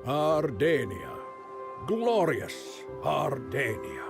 Ardania, glorious Ardania.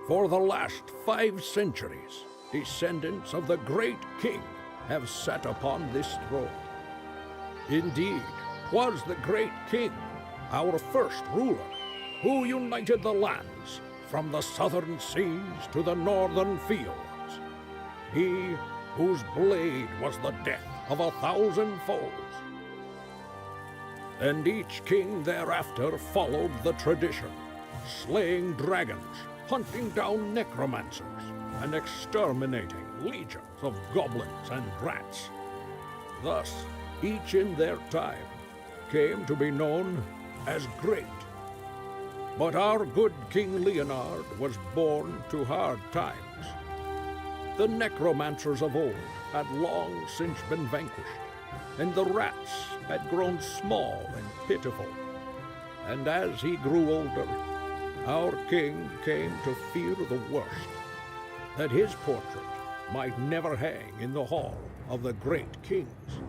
For the last 5 centuries, descendants of the great king have sat upon this throne. Indeed, 'twas the great king, our first ruler, who united the lands from the southern seas to the northern fields. He whose blade was the death of 1,000 foes. And each king thereafter followed the tradition, slaying dragons, hunting down necromancers, and exterminating legions of goblins and rats. Thus, each in their time came to be known as great. But our good King Leonard was born to hard times. The necromancers of old had long since been vanquished, and the rats had grown small and pitiful. And as he grew older, our king came to fear the worst, that his portrait might never hang in the hall of the great kings.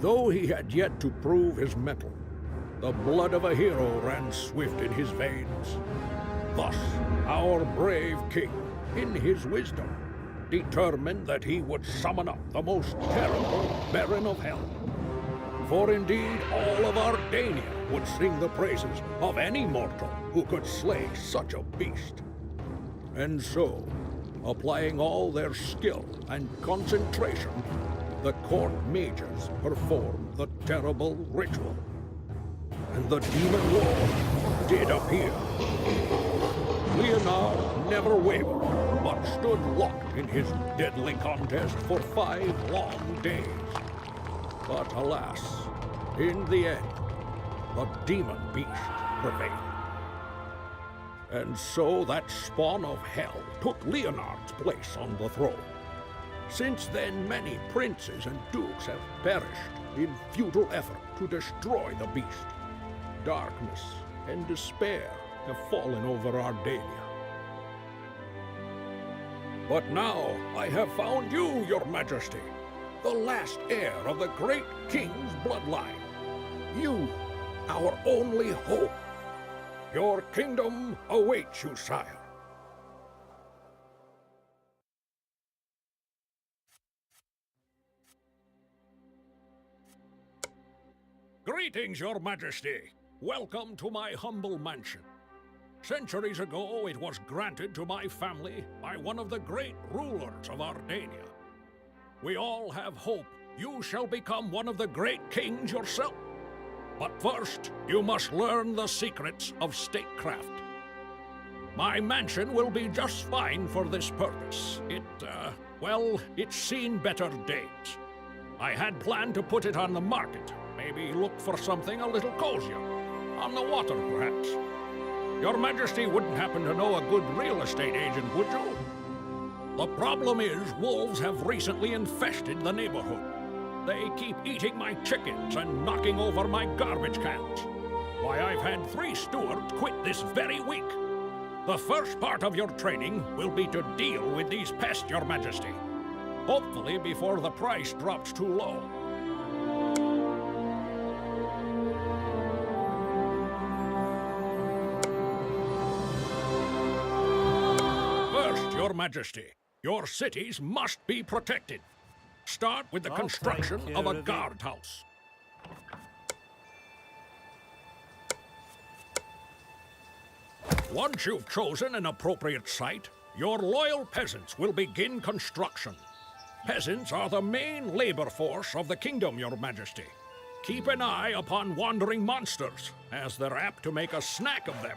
Though he had yet to prove his mettle, the blood of a hero ran swift in his veins. Thus, our brave king, in his wisdom, determined that he would summon up the most terrible Baron of Hell. For indeed, all of Ardania would sing the praises of any mortal who could slay such a beast. And so, applying all their skill and concentration, the court mages performed the terrible ritual. And the demon lord did appear. Leonard never wavered, but stood locked in his deadly contest for 5 long days. But alas, in the end, the demon beast prevailed. And so that spawn of hell took Leonard's place on the throne. Since then, many princes and dukes have perished in futile effort to destroy the beast. Darkness and despair have fallen over Ardania. But now I have found you, your majesty, the last heir of the great king's bloodline. You, our only hope. Your kingdom awaits you, sire. Greetings, your majesty. Welcome to my humble mansion. Centuries ago, it was granted to my family by one of the great rulers of Ardania. We all have hope you shall become one of the great kings yourself. But first, you must learn the secrets of statecraft. My mansion will be just fine for this purpose. It's seen better days. I had planned to put it on the market. Maybe look for something a little cozier. On the water, perhaps. Your Majesty wouldn't happen to know a good real estate agent, would you? The problem is, wolves have recently infested the neighborhood. They keep eating my chickens and knocking over my garbage cans. Why, I've had 3 stewards quit this very week. The first part of your training will be to deal with these pests, Your Majesty. Hopefully before the price drops too low. First, Your Majesty, your cities must be protected. Start with the construction of a guardhouse. Once you've chosen an appropriate site, your loyal peasants will begin construction. Peasants are the main labor force of the kingdom, Your Majesty. Keep an eye upon wandering monsters, as they're apt to make a snack of them.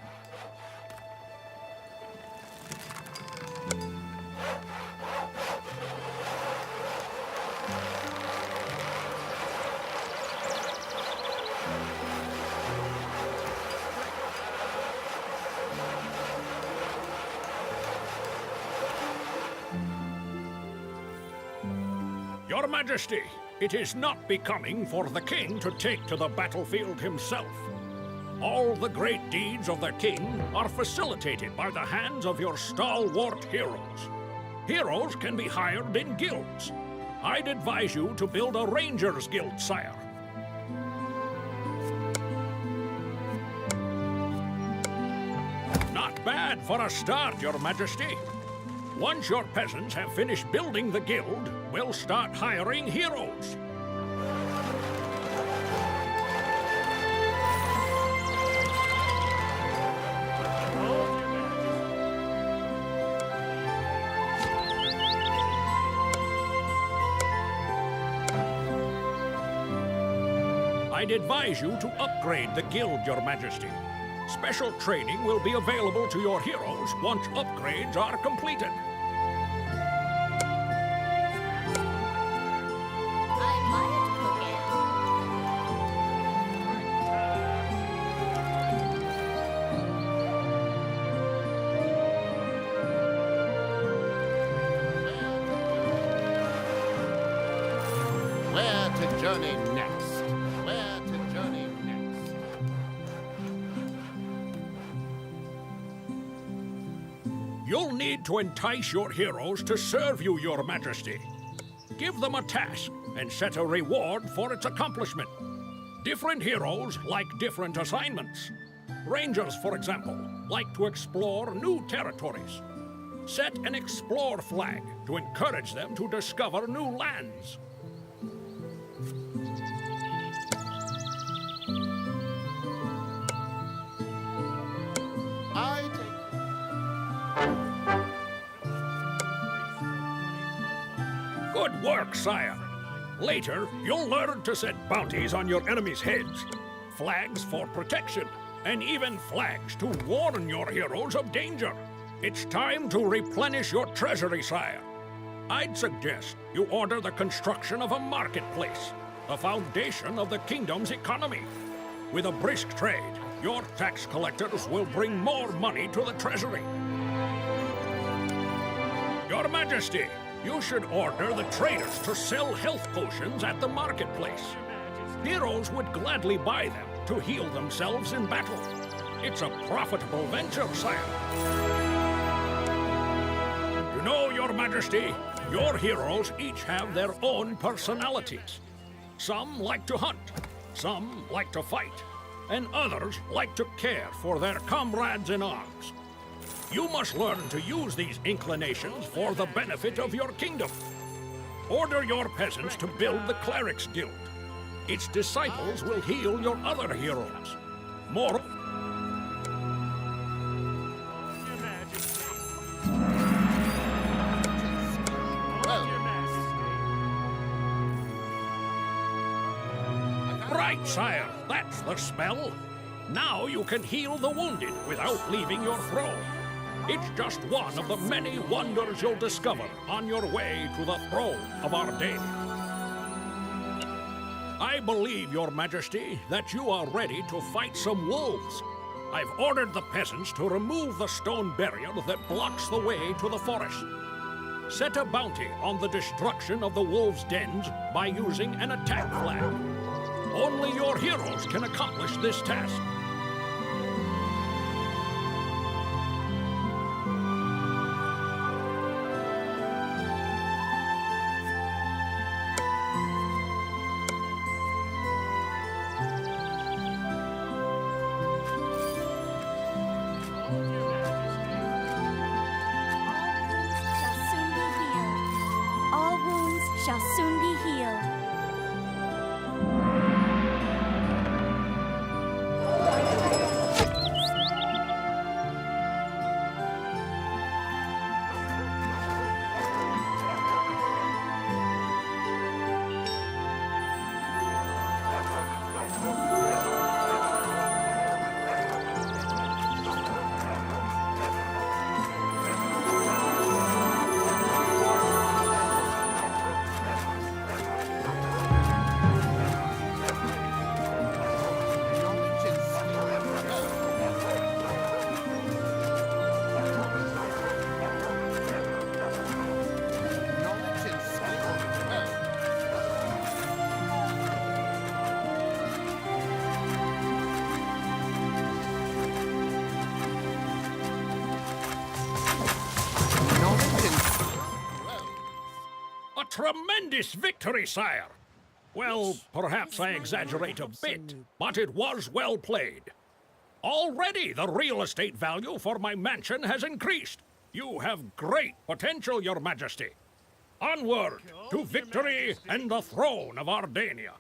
Your Majesty, it is not becoming for the king to take to the battlefield himself. All the great deeds of the king are facilitated by the hands of your stalwart heroes. Heroes can be hired in guilds. I'd advise you to build a Rangers Guild, sire. for a start, Your Majesty. Once your peasants have finished building the guild, we'll start hiring heroes. I'd advise you to upgrade the guild, Your Majesty. Special training will be available to your heroes once upgrades are completed. Where to journey next? Where to journey next? You'll need to entice your heroes to serve you, Your Majesty. Give them a task and set a reward for its accomplishment. Different heroes like different assignments. Rangers, for example, like to explore new territories. Set an explore flag to encourage them to discover new lands. I take Good work, sire. Later, you'll learn to set bounties on your enemies' heads, flags for protection, and even flags to warn your heroes of danger. It's time to replenish your treasury, sire. I'd suggest you order the construction of a marketplace, the foundation of the kingdom's economy. With a brisk trade, your tax collectors will bring more money to the treasury. Your Majesty, you should order the traders to sell health potions at the marketplace. Heroes would gladly buy them to heal themselves in battle. It's a profitable venture, sire. You know, Your Majesty, your heroes each have their own personalities. Some like to hunt, some like to fight, and others like to care for their comrades in arms. You must learn to use these inclinations for the benefit of your kingdom. Order your peasants to build the Clerics Guild. Its disciples will heal your other heroes. More... Right, sire. That's the spell. Now you can heal the wounded without leaving your throne. It's just one of the many wonders you'll discover on your way to the throne of our day. I believe, Your Majesty, that you are ready to fight some wolves. I've ordered the peasants to remove the stone barrier that blocks the way to the forest. Set a bounty on the destruction of the wolves' dens by using an attack flag. Only your heroes can accomplish this task. All wounds shall soon be healed. Tremendous victory, sire! Well, perhaps I exaggerate a bit, but it was well played. Already the real estate value for my mansion has increased. You have great potential, Your Majesty. Onward to victory and the throne of Ardania.